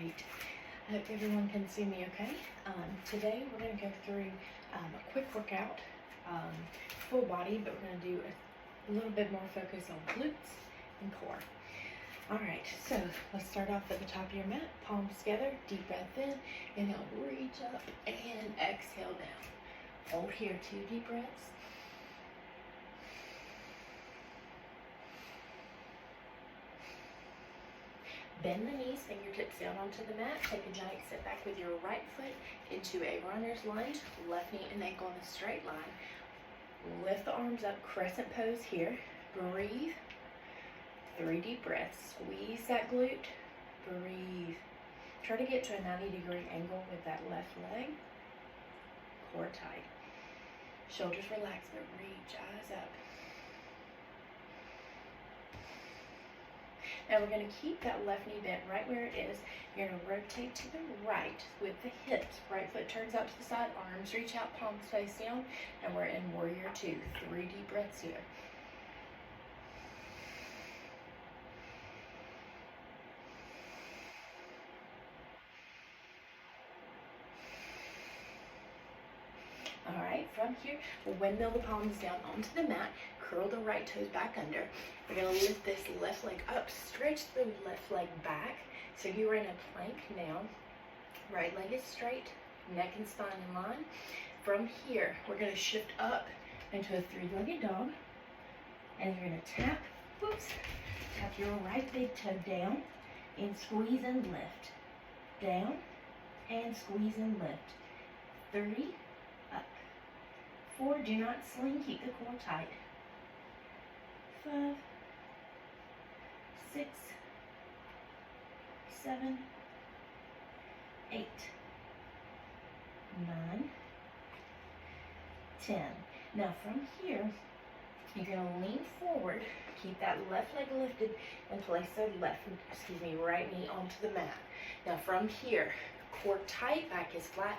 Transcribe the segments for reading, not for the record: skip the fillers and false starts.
right. I hope everyone can see me okay. Today we're going to go through a quick workout, full body, but we're going to do a little bit more focus on glutes and core. Alright, so let's start off at the top of your mat, palms together, deep breath in, inhale, reach up, and exhale down. Hold here, 2 deep breaths. Bend the knees, fingertips down onto the mat. Take a giant step back with your right foot into a runner's lunge. Left knee and ankle in a straight line. Lift the arms up, crescent pose here. Breathe. 3 deep breaths. Squeeze that glute. Breathe. Try to get to a 90-degree angle with that left leg. Core tight. Shoulders relaxed, but reach, eyes up. Now we're going to keep that left knee bent right where it is. You're going to rotate to the right with the hips. Right foot turns out to the side, arms reach out, palms face down, and we're in Warrior 2. 3 deep breaths here. Alright, from here, we'll windmill the palms down onto the mat, curl the right toes back under. We're going to lift this left leg up, stretch the left leg back. So you're in a plank now. Right leg is straight, neck and spine in line. From here, we're going to shift up into a 3-legged dog. And you're going to tap your right big toe down and squeeze and lift. Down and squeeze and lift. 3, up. 4, do not sling, keep the core tight. 5, 6, 7, 8, 9, 10. Now from here, you're going to lean forward, keep that left leg lifted, and place the right knee onto the mat. Now from here, core tight, back is flat,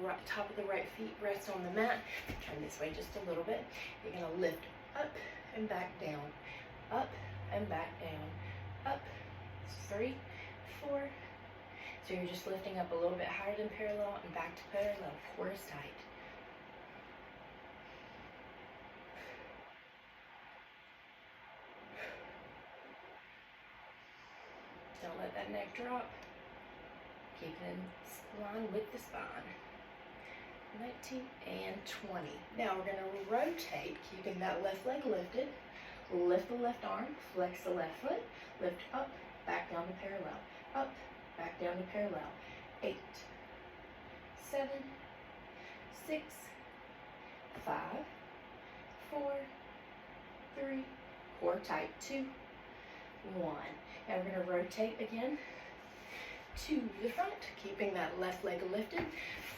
right, top of the right feet rest on the mat. Turn this way just a little bit. You're going to lift up and back down, up and back down, up, 3, 4. So you're just lifting up a little bit higher than parallel and back to parallel. Core is tight. Don't let that neck drop. Keep it in line with the spine. 19 and 20. Now we're going to rotate, keeping that left leg lifted. Lift the left arm, flex the left foot, lift up, back down to parallel, up, back down to parallel. 8, 7, 6, 5, 4, 3, core tight, 2, 1. Now we're going to rotate again to the front, keeping that left leg lifted.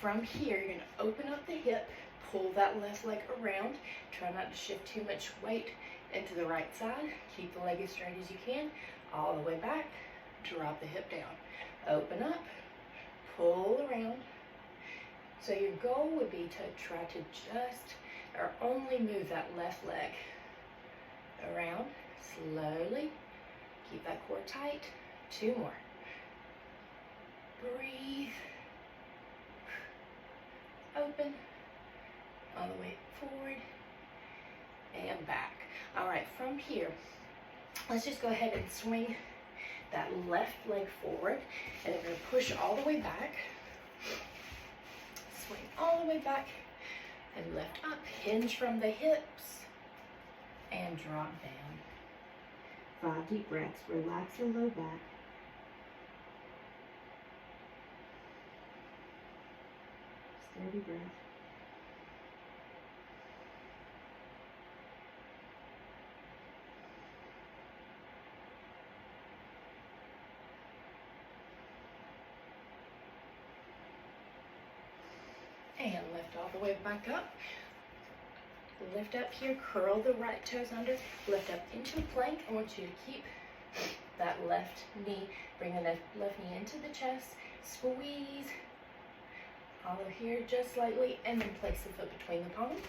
From here, you're going to open up the hip, pull that left leg around. Try not to shift too much weight into the right side. Keep the leg as straight as you can. All the way back, drop the hip down. Open up, pull around. So your goal would be to try to just or only move that left leg around slowly. Keep that core tight. 2 more. Breathe. Open. All the way forward and back. All right, from here, let's just go ahead and swing that left leg forward, and we're going to push all the way back. Swing all the way back and lift up. Hinge from the hips and drop down. 5 deep breaths. Relax your low back. Steady breath. And lift all the way back up. Lift up here, curl the right toes under, lift up into a plank. I want you to keep that left knee, bring the left knee into the chest, squeeze, hollow here just slightly, and then place the foot between the palms.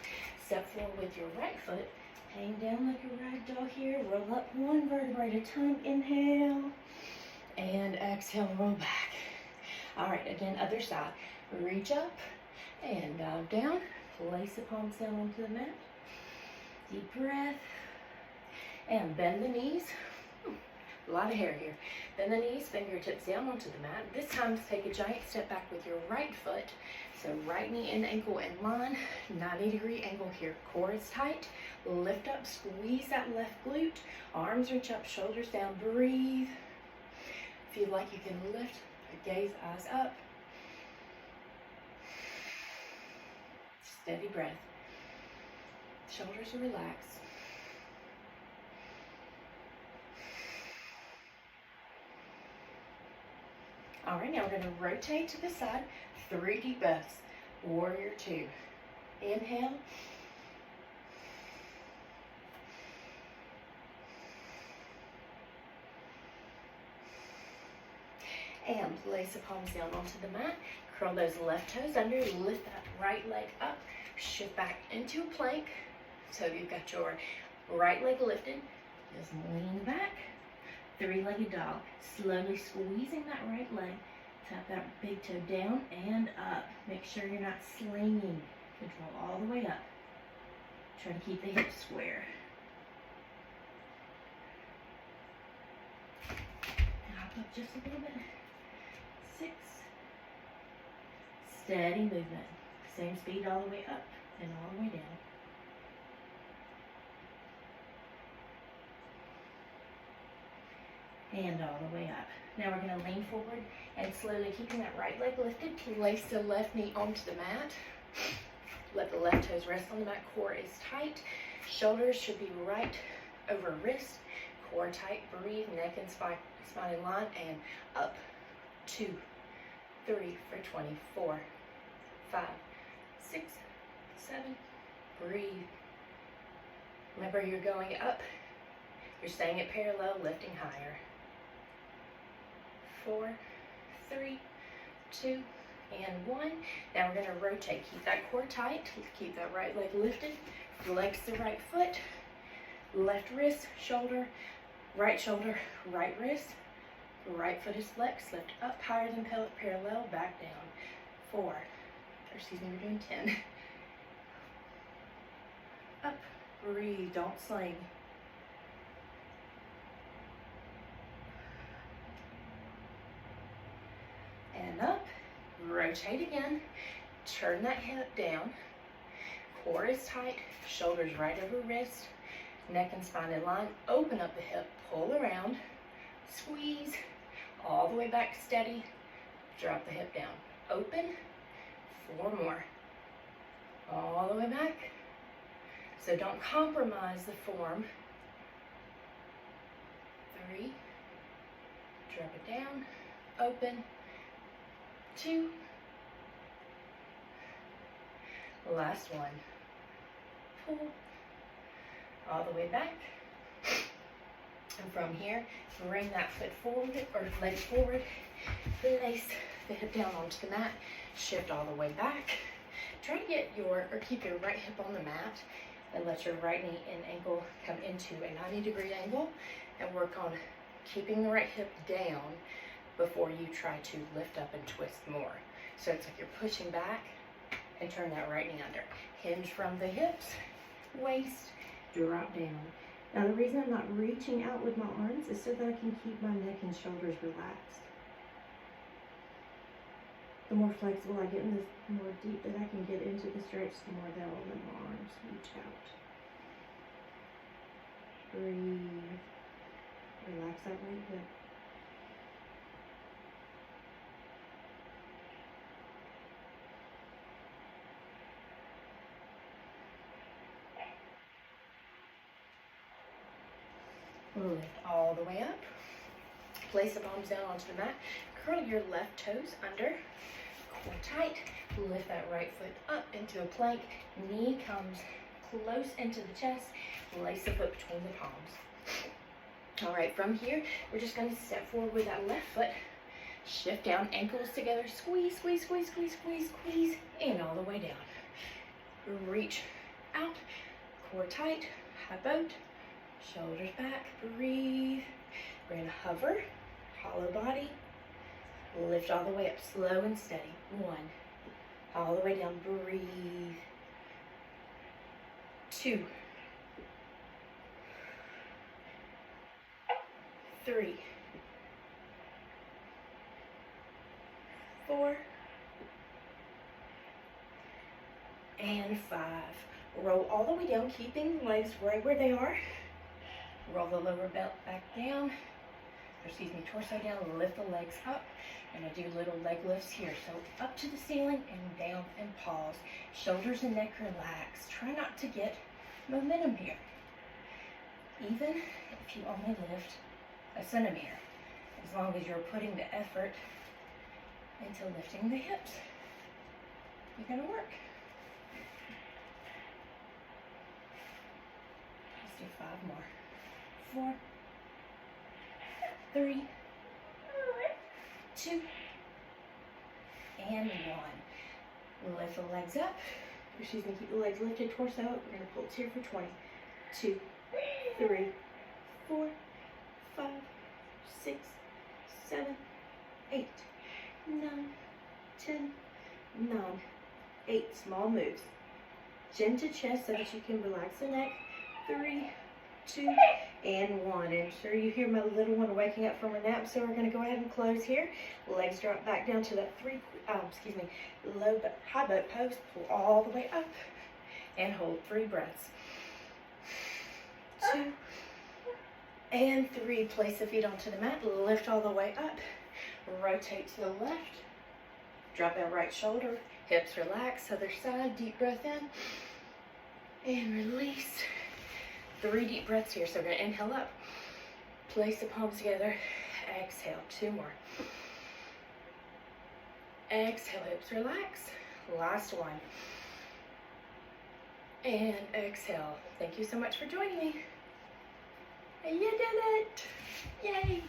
Step forward with your right foot, hang down like a rag doll here, roll up 1 vertebrae at a time, inhale, and exhale, roll back. All right, again, other side. Reach up and dive down. Place the palms down onto the mat. Deep breath. And bend the knees. A lot of hair here. Bend the knees, fingertips down onto the mat. This time, take a giant step back with your right foot. So right knee and ankle in line, 90-degree angle here. Core is tight. Lift up, squeeze that left glute. Arms reach up, shoulders down. Breathe. Feel like you can lift, gaze, eyes up. Steady breath. Shoulders are relaxed. All right, now we're going to rotate to the side. 3 deep breaths. Warrior 2. Inhale. And place the palms down onto the mat. Curl those left toes under. Lift that right leg up. Shift back into a plank. So you've got your right leg lifted. Just lean back. 3-legged dog. Slowly squeezing that right leg. Tap that big toe down and up. Make sure you're not slinging. Control all the way up. Try to keep the hips square. Hop up just a little bit. 6. Steady movement. Same speed all the way up and all the way down. And all the way up. Now we're going to lean forward and slowly keeping that right leg lifted, place the left knee onto the mat. Let the left toes rest on the mat. Core is tight. Shoulders should be right over wrist. Core tight. Breathe. Neck and spine in line. And up. 2, 3 for 20. 4, 5, 6, 7. Breathe. Remember, you're going up. You're staying at parallel, lifting higher. 4, 3, 2, and 1. Now we're going to rotate. Keep that core tight. Keep that right leg lifted. Flex the right foot. Left wrist, shoulder, right wrist. Right foot is flexed. Lift up higher than parallel. Back down. 4. Excuse me, we're doing 10. Up. Breathe. Don't sling. And up, rotate again, turn that hip down, core is tight, shoulders right over wrist, neck and spine in line, open up the hip, pull around, squeeze, all the way back steady, drop the hip down, open, 4 more, all the way back, so don't compromise the form, 3, drop it down, open, 2, last one, pull, all the way back, and from here, bring that foot forward, or leg forward, place the hip down onto the mat, shift all the way back, try to get or keep your right hip on the mat, and let your right knee and ankle come into a 90-degree angle, and work on keeping the right hip down before you try to lift up and twist more. So it's like you're pushing back and turn that right knee under. Hinge from the hips, waist, drop down. Now the reason I'm not reaching out with my arms is so that I can keep my neck and shoulders relaxed. The more flexible I get in this, the more deep that I can get into the stretch, the more that I'll let my arms reach out. Breathe. Relax that right hip. Lift all the way up. Place the palms down onto the mat. Curl your left toes under. Core tight. Lift that right foot up into a plank. Knee comes close into the chest. Place the foot between the palms. All right, from here, we're just going to step forward with that left foot. Shift down, ankles together. Squeeze, squeeze, squeeze, squeeze, squeeze, squeeze. And all the way down. Reach out. Core tight. High boat. Shoulders back, breathe. We're gonna hover, hollow body, Lift all the way up, slow and steady. 1. All the way down, breathe. 2. 3. 4. And 5. Roll all the way down, keeping the legs right where they are. Roll the lower belt back down. Torso down, lift the legs up. And I do little leg lifts here. So up to the ceiling and down and pause. Shoulders and neck relax. Try not to get momentum here. Even if you only lift a centimeter, as long as you're putting the effort into lifting the hips, you're gonna work. Let's do 5 more. 4, 3, 2, and 1. Lift the legs up. Keep the legs lifted, torso up. We're gonna pulse here for 20. 2, 3, 4, 5, 6, 7, 8, 9, 10, 9, 8. Small moves. Chin to chest so that you can relax the neck. 3, 2, and 1. And sure, you hear my little one waking up from her nap, so we're going to go ahead and close here. Legs drop back down to that high boat pose. Pull all the way up and hold 3 breaths. 2 and 3. Place the feet onto the mat. Lift all the way up. Rotate to the left. Drop that right shoulder. Hips relax. Other side. Deep breath in and release. 3 deep breaths here. So we're going to inhale up. Place the palms together. Exhale. 2 more. Exhale. Hips relax. Last one. And exhale. Thank you so much for joining me. You did it! Yay!